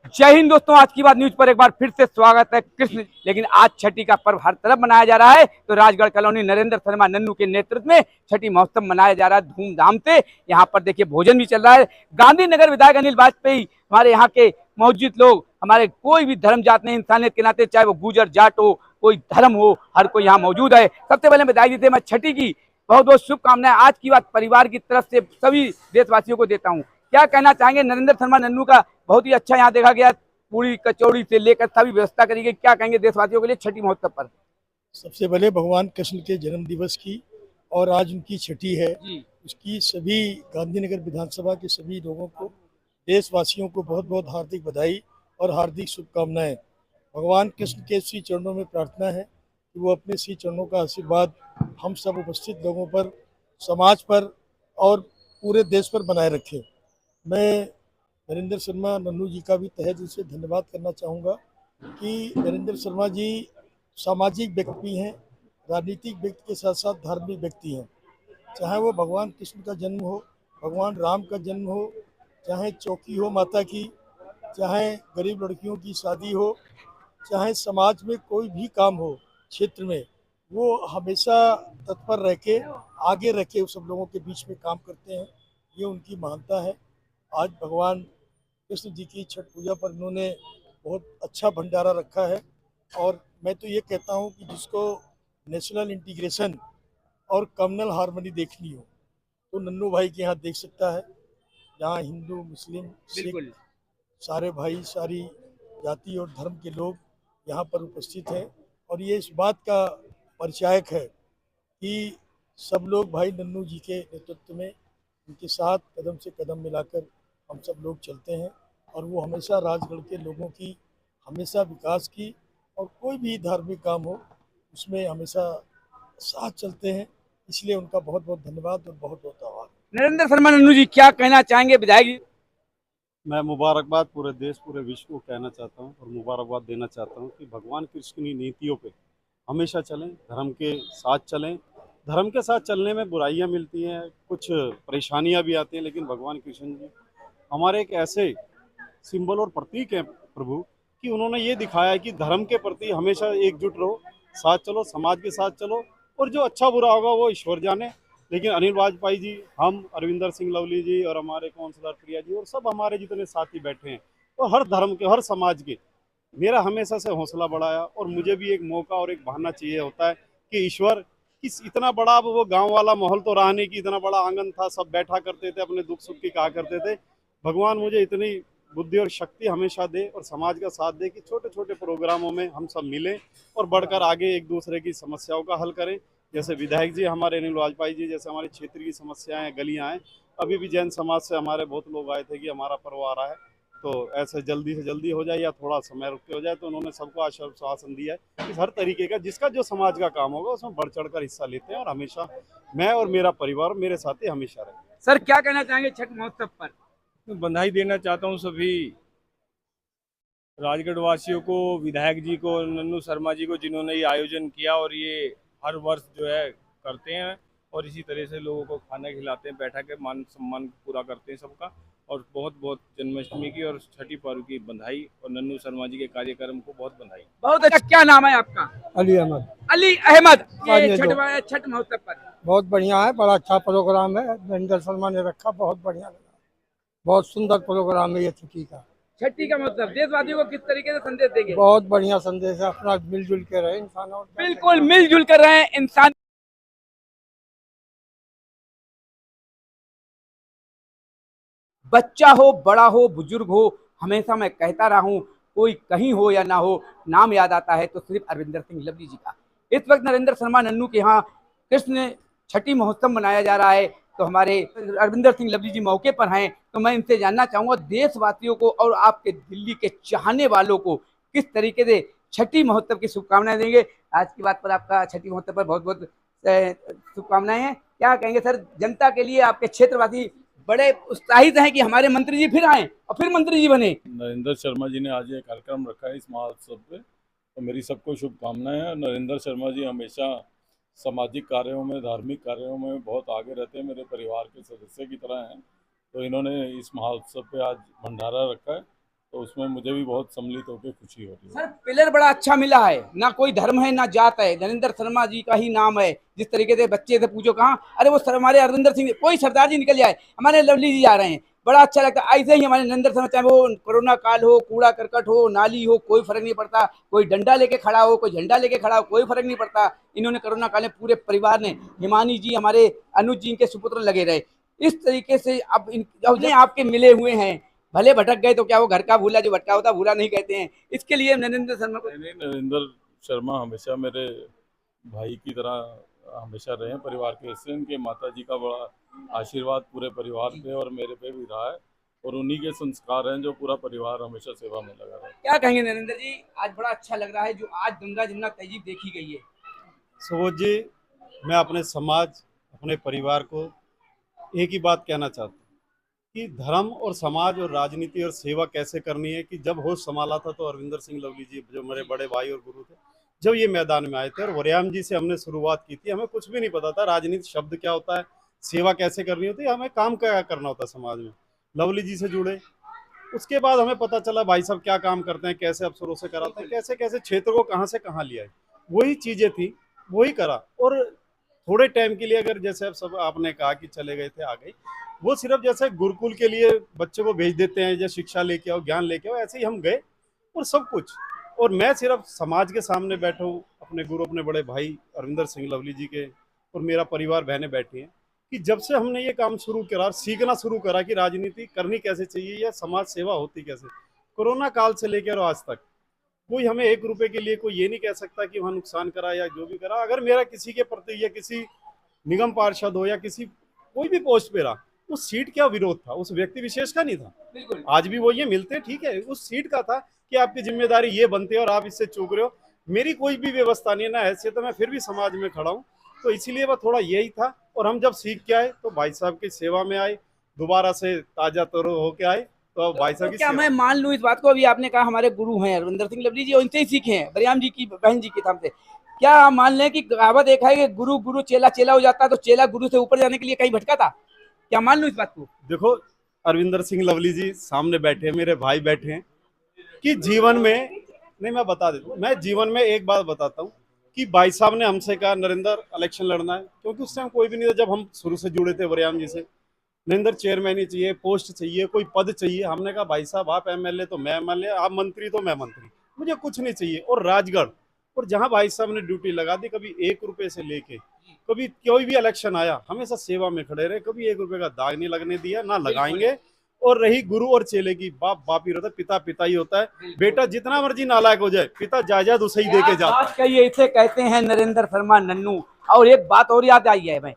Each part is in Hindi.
जय हिंद दोस्तों, आज की बात न्यूज पर एक बार फिर से स्वागत है। कृष्ण लेकिन आज छठी का पर्व हर तरफ मनाया जा रहा है, तो राजगढ़ कॉलोनी नरेंद्र शर्मा नन्नू के नेतृत्व में छठी महोत्सव मनाया जा रहा है धूमधाम से। यहाँ पर देखिए भोजन भी चल रहा है। गांधीनगर विधायक अनिल वाजपेयी हमारे यहाँ के मौजूद लोग, हमारे कोई भी धर्म जात नहीं, इंसानियत के नाते चाहे वो गुजर जाट हो, कोई धर्म हो, हर कोई यहाँ मौजूद है। सबसे पहले बधाई देते हैं मैं छठी की बहुत बहुत शुभकामनाएं आज की बात परिवार की तरफ से सभी देशवासियों को देता हूँ। क्या कहना चाहेंगे? नरेंद्र शर्मा नन्नू का बहुत ही अच्छा यहाँ देखा गया, पूरी कचौड़ी से लेकर सभी व्यवस्था करी गई। क्या कहेंगे देशवासियों के लिए छठी महोत्सव पर? सबसे पहले भगवान कृष्ण के जन्म दिवस की और आज उनकी छठी है जी उसकी सभी गांधीनगर विधानसभा के सभी लोगों को, देशवासियों को बहुत बहुत हार्दिक बधाई और हार्दिक शुभकामनाएं। भगवान कृष्ण के श्री चरणों में प्रार्थना है कि वो अपने श्री चरणों का आशीर्वाद हम सब उपस्थित लोगों पर, समाज पर और पूरे देश पर बनाए रखें। मैं नरेंद्र शर्मा नन्नू जी का भी तहे दिल से धन्यवाद करना चाहूँगा कि नरेंद्र शर्मा जी सामाजिक व्यक्ति हैं, राजनीतिक व्यक्ति के साथ साथ धार्मिक व्यक्ति हैं। चाहे वो भगवान कृष्ण का जन्म हो, भगवान राम का जन्म हो, चाहे चौकी हो माता की, चाहे गरीब लड़कियों की शादी हो, चाहे समाज में कोई भी काम हो क्षेत्र में, वो हमेशा तत्पर रह के आगे रह के सब लोगों के बीच में काम करते हैं। ये उनकी महानता है। आज भगवान कृष्ण जी की छठ पूजा पर इन्होंने बहुत अच्छा भंडारा रखा है और मैं तो ये कहता हूँ कि जिसको नेशनल इंटीग्रेशन और कम्युनल हार्मनी देखनी हो तो नन्नू भाई के यहाँ देख सकता है। जहाँ हिंदू, मुस्लिम, सिख बिल्कुल। सारे भाई, सारी जाति और धर्म के लोग यहाँ पर उपस्थित हैं और ये इस बात का परिचायक है कि सब लोग भाई नन्नू जी के नेतृत्व में उनके साथ कदम से कदम मिलाकर हम सब लोग चलते हैं और वो हमेशा राजगढ़ के लोगों की हमेशा विकास की और कोई भी धार्मिक काम हो उसमें हमेशा साथ चलते हैं। इसलिए उनका बहुत बहुत धन्यवाद और बहुत बहुत आभार। नरेंद्र शर्मा नन्नू जी क्या कहना चाहेंगे विधायक जी? मैं मुबारकबाद पूरे देश पूरे विश्व को कहना चाहता हूं और मुबारकबाद देना चाहता हूं कि भगवान कृष्ण की नीतियों पे हमेशा चलें, धर्म के साथ चलें। धर्म के साथ चलने में बुराइयां मिलती हैं, कुछ परेशानियां भी आती हैं, लेकिन भगवान कृष्ण जी हमारे एक ऐसे सिंबल और प्रतीक हैं प्रभु कि उन्होंने ये दिखाया है कि धर्म के प्रति हमेशा एकजुट रहो, साथ चलो, समाज के साथ चलो और जो अच्छा बुरा होगा वो ईश्वर जाने। लेकिन अनिल वाजपेयी जी, हम अरविंदर सिंह लवली जी और हमारे काउंसलर प्रिया जी और सब हमारे जितने साथी बैठे हैं, तो हर धर्म के, हर समाज के मेरा हमेशा से हौसला बढ़ाया और मुझे भी एक मौका और एक बहाना चाहिए होता है कि ईश्वर किस इतना बड़ा, अब वो गांव वाला माहौल तो रहा नहीं कि इतना बड़ा आंगन था, सब बैठा करते थे, अपने दुख सुख की कहा करते थे। भगवान मुझे इतनी बुद्धि और शक्ति हमेशा दे और समाज का साथ दे कि छोटे छोटे प्रोग्रामों में हम सब मिलें और बढ़कर आगे एक दूसरे की समस्याओं का हल करें। जैसे विधायक जी हमारे अनिल वाजपेयी जी, जैसे हमारे क्षेत्र की समस्याएं, गलियां हैं, अभी भी जैन समाज से हमारे बहुत लोग आए थे कि हमारा पर्व आ रहा है तो ऐसे जल्दी से जल्दी हो जाए या थोड़ा समय रुक के हो जाए, तो उन्होंने सबको आश्वासन दिया है कि हर तरीके का जिसका जो समाज का काम होगा उसमें बढ़ चढ़ कर हिस्सा लेते हैं और हमेशा मैं और मेरा परिवार मेरे साथी हमेशा रहे। सर क्या कहना चाहेंगे छठ महोत्सव पर? मैं बधाई देना चाहता हूं सभी राजगढ़ वासियों को, विधायक जी को, नन्नू शर्मा जी को, जिन्होंने ये आयोजन किया और ये हर वर्ष जो है करते हैं और इसी तरह से लोगों को खाना खिलाते हैं, बैठा के मान सम्मान पूरा करते हैं सबका। और बहुत बहुत जन्माष्टमी की और छठी पर्व की बधाई और नन्नू शर्मा जी के कार्यक्रम को बहुत बधाई। बहुत अच्छा। क्या नाम है आपका? अली अहमद। अली अहमद। हाँ, ये ये छठ महोत्सव पर बहुत बढ़िया है, बड़ा अच्छा प्रोग्राम है, नरेंद्र शर्मा ने रखा, बहुत बढ़िया लगा। बहुत सुंदर प्रोग्राम है ये छुट्टी का। छठी का महोत्सव देशवासियों को किस तरीके से संदेश देंगे? बहुत बढ़िया संदेश है, अपना मिलजुल के रहे इंसान और बिल्कुल मिलजुल कर रहे हैं इंसान। बच्चा हो, बड़ा हो, बुजुर्ग हो, हमेशा मैं कहता रहा हूं, कोई कहीं हो या ना हो, नाम याद आता है तो सिर्फ अरविंदर सिंह लवली जी का। इस वक्त नरेंद्र शर्मा नन्नू के यहाँ कृष्ण छठी महोत्सव मनाया जा रहा है, तो हमारे अरविंदर सिंह लवली जी मौके पर हैं, तो मैं इनसे जानना चाहूंगा देशवासियों को और आपके दिल्ली के चाहने वालों को किस तरीके से छठी महोत्सव की शुभकामनाएं देंगे। आज की बात पर आपका छठी महोत्सव पर बहुत बहुत शुभकामनाएं हैं। क्या कहेंगे सर, जनता के लिए आपके क्षेत्रवासी बड़े उत्साहित हैं कि हमारे मंत्री जी फिर आए और फिर मंत्री जी बने? नरेंद्र शर्मा जी ने आज ये कार्यक्रम रखा है इस महोत्सव पे, तो मेरी सबको शुभकामनाएं हैं। नरेंद्र शर्मा जी हमेशा सामाजिक कार्यों में, धार्मिक कार्यों में बहुत आगे रहते हैं, मेरे परिवार के सदस्य की तरह हैं। तो इन्होंने इस महोत्सव पे आज भंडारा रखा है तो उसमें मुझे भी बहुत सम्मिलित होकर खुशी हो रही है। सर पिलर बड़ा अच्छा मिला है, ना कोई धर्म है ना जात है, नरेंद्र शर्मा जी का ही नाम है। जिस तरीके से बच्चे से पूछो कहाँ, अरे वो सर हमारे अरविंदर सिंह, कोई सरदार जी निकल जाए, हमारे लवली जी आ रहे हैं, बड़ा अच्छा लगता है। ऐसे ही हमारे नरेंद्र शर्मा, चाहे वो कोरोना काल हो, कूड़ा करकट हो, नाली हो, कोई फर्क नहीं पड़ता। कोई डंडा लेके खड़ा हो, कोई झंडा लेके खड़ा हो, कोई फर्क नहीं पड़ता। इन्होंने कोरोना काल में पूरे परिवार ने, हिमानी जी हमारे अनुज जी के सुपुत्र लगे रहे। इस तरीके से अब अपने आपके मिले हुए हैं, भले भटक गए तो क्या, वो घर का भूला जो भटका होता भूला नहीं कहते हैं। इसके लिए नरेंद्र शर्मा को नहीं, नरेंद्र शर्मा हमेशा मेरे भाई की तरह हमेशा रहे हैं, परिवार के हिस्से। उनके माता जी का बड़ा आशीर्वाद पूरे परिवार पे और मेरे पे भी रहा है, और उन्हीं के संस्कार हैं जो पूरा परिवार हमेशा सेवा में लगा रहा है। क्या कहेंगे नरेंद्र जी, आज बड़ा अच्छा लग रहा है जो आज गंगा जमुना तहजीब देखी गई है। सुबोध जी, मैं अपने समाज, अपने परिवार को एक ही बात कहना चाहता हूँ कि धर्म और समाज और राजनीति और सेवा कैसे करनी है। कि जब होश संभाला था तो अरविंदर सिंह लवली जी, जो मेरे बड़े भाई और गुरु थे, जब ये मैदान में आए थे और वरियाम जी से हमने शुरुआत की थी, हमें कुछ भी नहीं पता था राजनीति शब्द क्या होता है, सेवा कैसे करनी होती है, हमें काम क्या करना होता है समाज में। लवली जी से जुड़े, उसके बाद हमें पता चला भाई साहब क्या काम करते हैं, कैसे अफसरों से कराते हैं, कैसे कैसे क्षेत्र को कहाँ से कहाँ लिया है। वही चीज़ें थी, वही करा। और थोड़े टाइम के लिए, अगर जैसे अब सब आपने कहा कि चले गए थे, आ गए, वो सिर्फ जैसे गुरुकुल के लिए बच्चों को भेज देते हैं, जैसे शिक्षा लेके आओ, ज्ञान लेके आओ, ऐसे ही हम गए और सब कुछ। और मैं सिर्फ समाज के सामने बैठा हूँ, अपने गुरु, अपने बड़े भाई अरविंदर सिंह लवली जी के, और मेरा परिवार, बहनें बैठी हैं, कि जब से हमने ये काम शुरू करा, सीखना शुरू करा कि राजनीति करनी कैसे चाहिए या समाज सेवा होती कैसे, कोरोना काल से लेकर आज तक कोई हमें 1 रुपए के लिए कोई ये नहीं कह सकता कि वहाँ नुकसान करा या जो भी करा। अगर मेरा किसी के प्रति या किसी निगम पार्षद हो या किसी कोई भी पोस्ट पे रहा, उस सीट का विरोध था, उस व्यक्ति विशेष का नहीं था। बिल्कुल आज भी वो ये मिलते, ठीक है, उस सीट का था कि आपकी जिम्मेदारी ये बनती है और आप इससे चूक रहे हो। मेरी कोई भी व्यवस्था नहीं है ना हैसियत, तो मैं फिर भी समाज में खड़ा हूँ। तो इसीलिए वह थोड़ा यही था। और हम जब सीख के आए तो भाई साहब की सेवा में आए, दोबारा से ताजा तरो होके आए, तो अब भाई साहब तो की क्या सेवा। मैं मान लूं इस बात को, अभी आपने कहा हमारे गुरु हैं अरविंदर सिंह लवली जी, और इनसे ही सीखे हैं, बरियाम जी की बहन जी के नाम से। क्या आप मान लें कि कहावत देखा है कि गुरु गुरु चेला चेला हो जाता है, तो चेला गुरु से ऊपर जाने के लिए कहीं भटका था? क्या मान लूं इस बात को? देखो, अरविंदर सिंह लवली जी सामने बैठे हैं, मेरे भाई बैठे हैं, कि जीवन में, नहीं मैं बता देता हूँ, मैं जीवन में एक बात बताता हूँ कि भाई साहब ने हमसे कहा नरेंद्र इलेक्शन लड़ना है, क्योंकि उस टाइम कोई भी नहीं था। जब हम शुरू से जुड़े थे वरियाम जी से, नरेंद्र चेयरमैन ही चाहिए, पोस्ट चाहिए, कोई पद चाहिए। हमने कहा भाई साहब आप एमएलए तो मैं एमएलए, आप मंत्री तो मैं मंत्री, मुझे कुछ नहीं चाहिए। और राजगढ़, और जहां भाई साहब ने ड्यूटी लगा दी, कभी 1 रुपए से लेके कभी कोई भी इलेक्शन आया, हमेशा सेवा में खड़े रहे, कभी 1 रुपए का दाग नहीं लगने दिया, ना लगाएंगे। और रही गुरु और चेले की, बाप बाप ही होता है, पिता पिता ही होता है। बेटा जितना मर्जी नालायक हो जाए, पिता जायदाद उसे ही दे के जाता है। कहिए, इसे कहते हैं नरेंद्र शर्मा नन्नू। और एक बात और याद आई है, मैं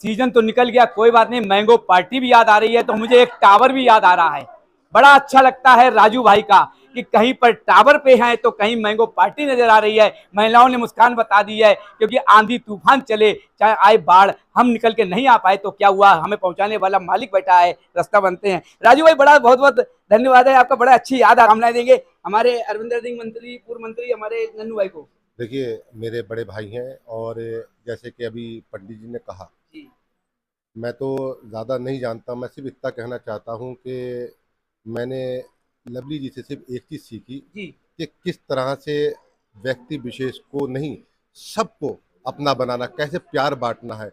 सीजन तो निकल गया, कोई बात नहीं, मैंगो पार्टी भी याद आ रही है, तो मुझे एक टावर भी याद आ रहा है। बड़ा अच्छा लगता है राजू भाई का कि कहीं पर टावर पे हैं तो कहीं मैंगो पार्टी नजर आ रही है। महिलाओं ने मुस्कान बता दी है, क्योंकि आंधी तूफान चले, चाहे आए बाढ़, हम निकल के नहीं आ पाए तो क्या हुआ, हमें पहुंचाने वाला मालिक बैठा है, रास्ता बनते हैं। राजू भाई बड़ा बहुत बहुत धन्यवाद है आपका, बड़ा अच्छी याद कामनाएं देंगे हमारे अरविंदर सिंह मंत्री, पूर्व मंत्री हमारे नन्नू भाई को। देखिए, मेरे बड़े भाई हैं, और जैसे कि अभी पंडित जी ने कहा, मैं तो ज़्यादा नहीं जानता, मैं सिर्फ इतना कहना चाहता हूँ कि मैंने लवली जी से सिर्फ एक चीज़ सीखी कि किस तरह से व्यक्ति विशेष को नहीं, सबको अपना बनाना, कैसे प्यार बांटना है।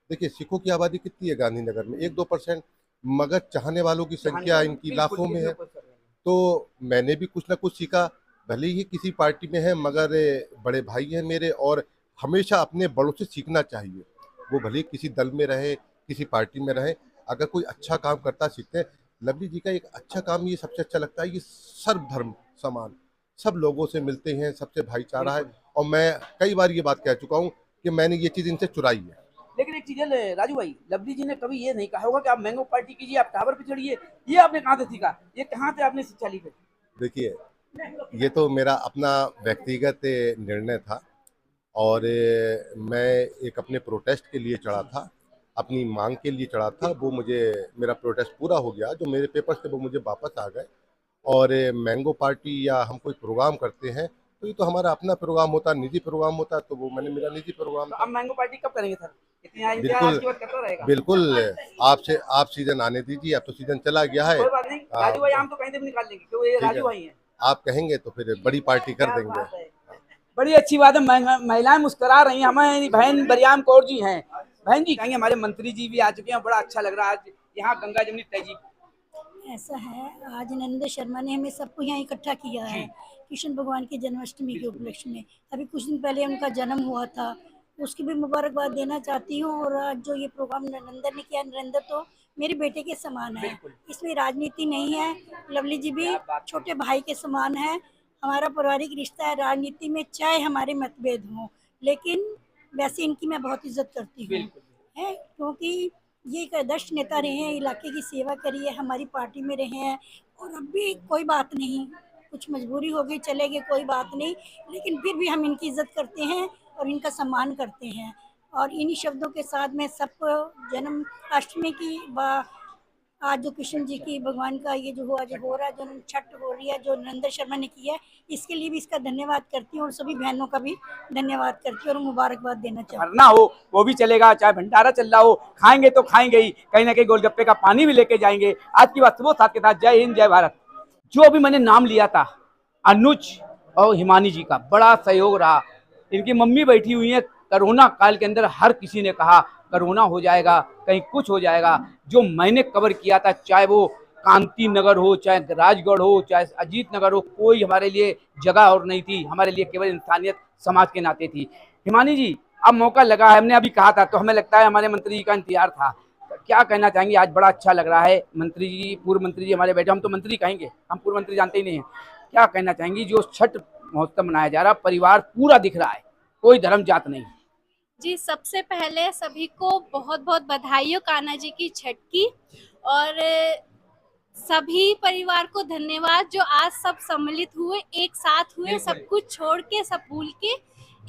देखिए, सिखों की आबादी कितनी है गांधीनगर में? 1-2%, मगर चाहने वालों की संख्या इनकी लाखों में है। तो मैंने भी कुछ ना कुछ सीखा, भले ही किसी पार्टी में है, मगर बड़े भाई हैं मेरे, और हमेशा अपने बड़ों से सीखना चाहिए। वो भले ही किसी दल में रहे, किसी पार्टी में रहे, अगर कोई अच्छा काम करता सीखते हैं। लवली जी का एक अच्छा काम ये सबसे अच्छा लगता है, ये सर्वधर्म समान, सब लोगों से मिलते हैं, सबसे भाईचारा है। और मैं कई बार ये बात कह चुका हूँ कि मैंने ये चीज़ इनसे चुराई है। लेकिन एक चीज है राजू भाई, लवली जी ने कभी ये नहीं कहा होगा कि आप मैंगो पार्टी कीजिए, आप टावर पे चढ़िए। ये आपने कहाँ से सीखा, ये कहाँ से आपने शिक्षा ली? देखिए, ये तो मेरा अपना व्यक्तिगत निर्णय था, और मैं एक अपने प्रोटेस्ट के लिए चढ़ा था, अपनी मांग के लिए चढ़ा था। वो मुझे, मेरा प्रोटेस्ट पूरा हो गया, जो मेरे पेपर्स थे वो मुझे वापस आ गए। और मैंगो पार्टी या हम कोई प्रोग्राम करते हैं तो ये तो हमारा अपना प्रोग्राम होता है, निजी प्रोग्राम होता है, तो वो मैंने मेरा निजी प्रोग्राम तो था। अब मैंगो पार्टी कब करेंगे सर? इतनी आज बिल्कुल की बात करता रहेगा। बिल्कुल, आप सीजन आने दीजिए, अब तो सीजन चला गया है। कोई बात नहीं, राजू भाई हम तो कहीं से भी निकाल लेंगे क्योंकि ये ठीक राजू है, भाई हैं। आप कहेंगे तो फिर बड़ी पार्टी कर क्या देंगे। बात है। बड़ी अच्छी बात है, महिलाएं मुस्कुरा रही हैं। हमारी बहन बरियाम कौर जी हैं। बहन जी कहेंगे, हमारे मंत्री जी भी आ चुके हैं, बड़ा अच्छा लग रहा है आज यहाँ गंगा जमुनी तहजीब। ऐसा है, आज नरेंद्र शर्मा ने हमें सबको यहाँ इकट्ठा किया है कृष्ण भगवान की जन्माष्टमी के उपलक्ष्य में। अभी कुछ दिन पहले उनका जन्म हुआ था, उसकी भी मुबारकबाद देना चाहती हूँ। और आज जो ये प्रोग्राम नरेंद्र ने किया, नरेंद्र तो मेरे बेटे के समान है, इसमें राजनीति नहीं है। लवली जी भी छोटे भाई के समान है। हमारा पारिवारिक रिश्ता है। राजनीति में चाहे हमारे मतभेद हों, लेकिन वैसे इनकी मैं बहुत इज्जत करती हूँ, है, क्योंकि ये एक आदर्श नेता रहे हैं, इलाके की सेवा करी है, हमारी पार्टी में रहे हैं। और अब भी कोई बात नहीं, कुछ मजबूरी हो गई, चले गए, कोई बात नहीं, लेकिन फिर भी हम इनकी इज्जत करते हैं और इनका सम्मान करते हैं। और इन्हीं शब्दों के साथ मैं सबको जन्माष्टमी की आज जो कृष्ण जी की भगवान का ये जो आज हो रहा है, जो छठ हो रही है, जो नरेंद्र शर्मा ने किया है, इसके लिए भी इसका धन्यवाद करती हूँ और सभी बहनों का भी धन्यवाद करती हूँ और मुबारकबाद देना चाहती हूँ। भरना हो वो भी चलेगा, चाहे भंडारा चल रहा हो, खाएंगे तो खाएंगे ही, कहीं ना कहीं गोलगप्पे का पानी भी लेके जाएंगे। आज की बात सुबह साथ के साथ। जय हिंद, जय भारत। जो अभी मैंने नाम लिया था, अनुज और हिमानी जी का बड़ा सहयोग रहा। इनकी मम्मी बैठी हुई है। कोरोना काल के अंदर हर किसी ने कहा कोरोना हो जाएगा, कहीं कुछ हो जाएगा। जो मैंने कवर किया था, चाहे वो कांति नगर हो, चाहे राजगढ़ हो, चाहे अजीत नगर हो, कोई हमारे लिए जगह और नहीं थी। हमारे लिए केवल इंसानियत, समाज के नाते थी। हिमानी जी, अब मौका लगा है, हमने अभी कहा था तो हमें लगता है हमारे मंत्री जी का इंतजार था। क्या कहना चाहेंगे? आज बड़ा अच्छा लग रहा है। मंत्री जी, पूर्व मंत्री जी हमारे बैठे, हम तो मंत्री कहेंगे, हम पूर्व मंत्री जानते ही नहीं है। क्या कहना चाहेंगी? जो छठ महोत्सव मनाया जा रहा, परिवार पूरा दिख रहा है, कोई धर्म जात नहीं। जी, सबसे पहले सभी को बहुत बहुत बधाई हो कान्हा जी की छठ की, और सभी परिवार को धन्यवाद जो आज सब सम्मिलित हुए, एक साथ हुए, सब कुछ छोड़ के, सब भूल के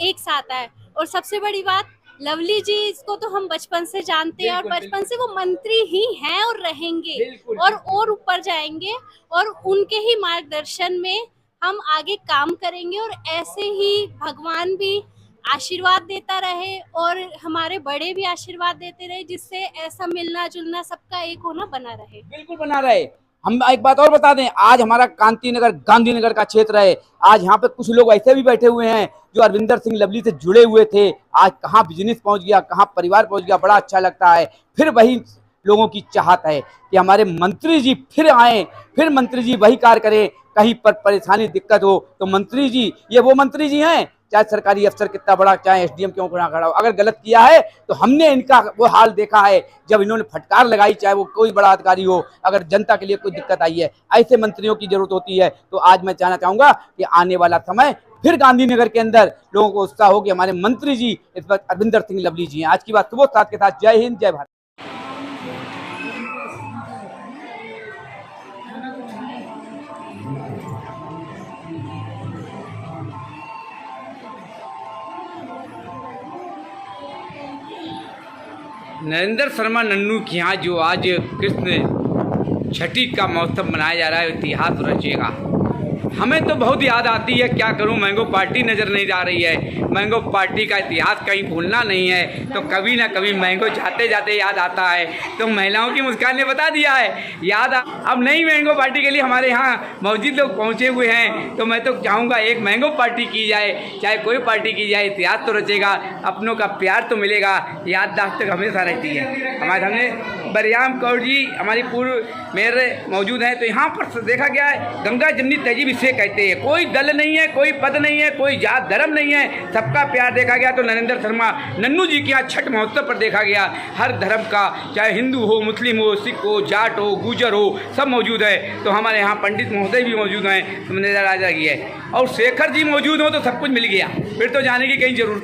एक साथ आए। और सबसे बड़ी बात, लवली जी, इसको तो हम बचपन से जानते हैं और बचपन से वो मंत्री ही हैं और रहेंगे और ऊपर जाएंगे, और उनके ही मार्गदर्शन में हम आगे काम करेंगे। और ऐसे ही भगवान भी आशीर्वाद देता रहे और हमारे बड़े भी आशीर्वाद देते रहे, जिससे ऐसा मिलना जुलना सबका एक होना बना रहे। बिल्कुल बना रहे। हम एक बात और बता दें, आज हमारा कांति नगर, गांधीनगर का क्षेत्र है। आज यहाँ पे कुछ लोग ऐसे भी बैठे हुए हैं जो अरविंदर सिंह लवली से जुड़े हुए थे। आज कहाँ बिजनेस पहुँच गया, कहाँ परिवार पहुँच गया, बड़ा अच्छा लगता है। फिर वही लोगों की चाहत है कि हमारे मंत्री जी फिर आए, फिर मंत्री जी वही कार्य करें। कहीं पर परेशानी, दिक्कत हो तो मंत्री जी, ये वो मंत्री जी हैं, चाहे सरकारी अफसर कितना बड़ा, चाहे एसडीएम क्यों खड़ा हो, अगर गलत किया है तो हमने इनका वो हाल देखा है जब इन्होंने फटकार लगाई, चाहे वो कोई बड़ा अधिकारी हो। अगर जनता के लिए कोई दिक्कत आई है, ऐसे मंत्रियों की जरूरत होती है। तो आज मैं कहना चाहूंगा कि आने वाला समय फिर गांधीनगर के अंदर लोगों को उत्साह हो कि हमारे मंत्री जी इस वक्त अरविंदर सिंह लवली जी हैं। आज की बात सुबह साथ के साथ। जय हिंद, जय भारत। नरेंद्र शर्मा नन्नू के यहाँ जो आज कृष्ण छठी का महोत्सव मनाया जा रहा है, इतिहास रचेगा। हमें तो बहुत याद आती है, क्या करूं, मैंगो पार्टी नज़र नहीं जा रही है। मैंगो पार्टी का इतिहास कहीं भूलना नहीं है, तो कभी ना कभी मैंगो जाते जाते याद आता है। तो महिलाओं की मुस्कान ने बता दिया है याद। अब नई मैंगो पार्टी के लिए हमारे यहाँ मौजूद लोग पहुँचे हुए हैं, तो मैं तो चाहूँगा एक मैंगो पार्टी की जाए, चाहे कोई पार्टी की जाए। इतिहास तो रचेगा, अपनों का प्यार तो मिलेगा, याददाश्त तक हमेशा रहती है। हमारे सामने बरियाम कौर जी हमारी पूर्व मेयर मौजूद हैं। तो यहाँ पर देखा गया है, गंगा जमुनी तहजीब इसे कहते हैं। कोई दल नहीं है, कोई पद नहीं है, कोई जात धर्म नहीं है, सबका प्यार देखा गया। तो नरेंद्र शर्मा नन्नू जी के यहाँ छठ महोत्सव पर देखा गया, हर धर्म का, चाहे हिंदू हो, मुस्लिम हो, सिख हो, जाट हो, गुजर हो, सब मौजूद है। तो हमारे यहाँ पंडित महोदय भी मौजूद हैं, तो नजर आ जाएगी है। और शेखर जी मौजूद हो तो सब कुछ मिल गया, फिर तो जाने की कहीं जरूरत